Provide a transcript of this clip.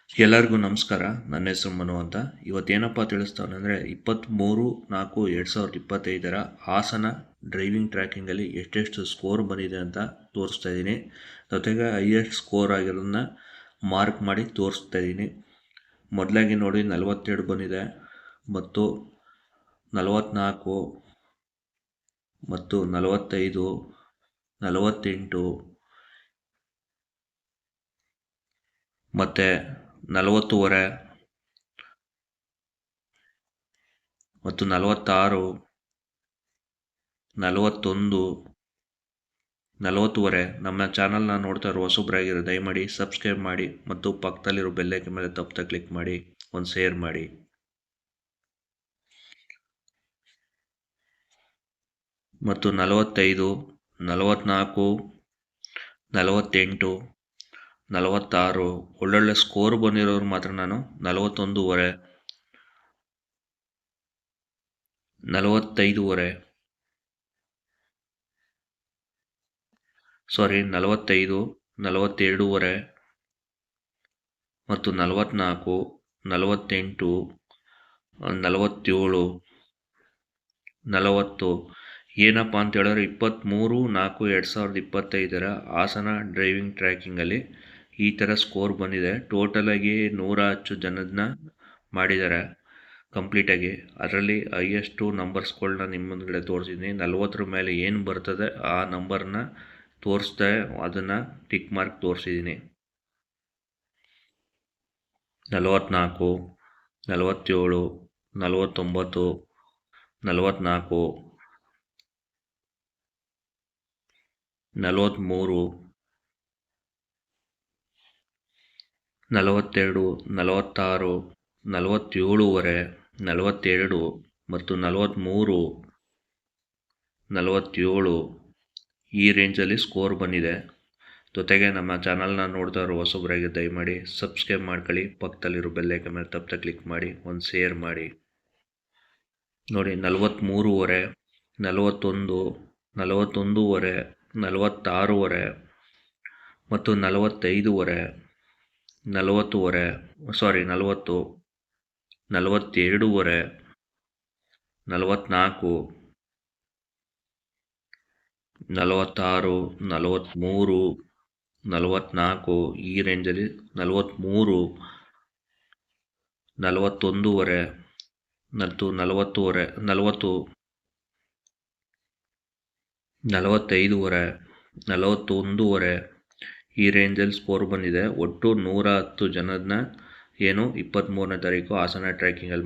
ಎಲ್ಲರಿಗೂ ನಮಸ್ಕಾರ. ನನ್ನ ಹೆಸರು ಮನು ಅಂತ. ಇವತ್ತೇನಪ್ಪ ತಿಳಿಸ್ತಾನೆ ಅಂದರೆ 23/4/2025 ಹಾಸನ ಡ್ರೈವಿಂಗ್ ಟ್ರ್ಯಾಕಿಂಗಲ್ಲಿ ಎಷ್ಟೆಷ್ಟು ಸ್ಕೋರ್ ಬಂದಿದೆ ಅಂತ ತೋರಿಸ್ತಾ ಇದ್ದೀನಿ. ಜೊತೆಗೆ ಹೈಯೆಸ್ಟ್ ಸ್ಕೋರ್ ಆಗಿರೋದನ್ನ ಮಾರ್ಕ್ ಮಾಡಿ ತೋರಿಸ್ತಾ ಇದ್ದೀನಿ. ಮೊದಲಾಗಿ ನೋಡಿ 42 ಬಂದಿದೆ, ಮತ್ತು 44 ಮತ್ತು 45, 48 ಮತ್ತು 40.5 ಮತ್ತು 46, 41, 40.5. ನಮ್ಮ ಚಾನಲ್ನ ನೋಡ್ತಾ ಇರೋ ಹೊಸಬ್ರಾಗಿರೋ ದಯಮಾಡಿ ಸಬ್ಸ್ಕ್ರೈಬ್ ಮಾಡಿ ಮತ್ತು ಪಕ್ಕದಲ್ಲಿರೋ ಬೆಲ್ಲೈಕನ್ ಮೇಲೆ ತಪ್ಪದೆ ಕ್ಲಿಕ್ ಮಾಡಿ, ಒಂದು ಶೇರ್ ಮಾಡಿ. ಮತ್ತು 45, 44, 48, 46 ಒಳ್ಳೊಳ್ಳೆ ಸ್ಕೋರ್ ಬಂದಿರೋರು ಮಾತ್ರ ನಾನು 41.5, 45.5 45, 42.5 ಮತ್ತು 44, 48, 47, 40. ಏನಪ್ಪ ಅಂತ ಹೇಳಿದ್ರೆ 23/4/2025 ಹಾಸನ ಡ್ರೈವಿಂಗ್ ಟ್ರ್ಯಾಕಿಂಗಲ್ಲಿ ಈ ಥರ ಸ್ಕೋರ್ ಬಂದಿದೆ. ಟೋಟಲಾಗಿ 110 ಜನದನ್ನ ಮಾಡಿದ್ದಾರೆ ಕಂಪ್ಲೀಟಾಗಿ. ಅದರಲ್ಲಿ ಹೈಯೆಸ್ಟು ನಂಬರ್ಸ್ಗಳನ್ನ ನಿಮ್ಮ ಮುಂದ್ಗಡೆ ತೋರಿಸಿದ್ದೀನಿ. 40 ಮೇಲೆ ಏನು ಬರ್ತದೆ ಆ ನಂಬರ್ನ ತೋರಿಸ್ದೆ ಅದನ್ನು ಟಿಕ್ ಮಾರ್ಕ್ ತೋರಿಸಿದ್ದೀನಿ. 44, 47, 49, 44, 43, 42, 46, 47.5, 42 ಮತ್ತು 43, 47 ಈ ರೇಂಜಲ್ಲಿ ಸ್ಕೋರ್ ಬಂದಿದೆ. ಜೊತೆಗೆ ನಮ್ಮ ಚಾನಲ್ನ ನೋಡ್ತಾ ಇರೋ ಹೊಸಬ್ರಾಗಿ ದಯಮಾಡಿ ಸಬ್ಸ್ಕ್ರೈಬ್ ಮಾಡ್ಕೊಳ್ಳಿ, ಪಕ್ಕದಲ್ಲಿರೋ ಬೆಲ್ಲೈಕನ್ ಮೇಲೆ ತಪ್ಪದೆ ಕ್ಲಿಕ್ ಮಾಡಿ, ಒಂದು ಶೇರ್ ಮಾಡಿ. ನೋಡಿ 43.5, 41, 41.5, 46.5 ಮತ್ತು 45.5, 40.5, 40, 42.5, 44, 46, 43, 44 ಈ ರೇಂಜಲ್ಲಿ 43, 41.5 ಮತ್ತು 40.5, 40, 45.5, 41.5 ಈ ರೇಂಜಲ್ಲಿ ಸ್ಕೋರ್ ಬಂದಿದೆ. ಒಟ್ಟು 110 ಜನದನ್ನ 23ನೇ ತಾರೀಕು ಹಾಸನ ಟ್ರ್ಯಾಕಿಂಗಲ್ಲಿ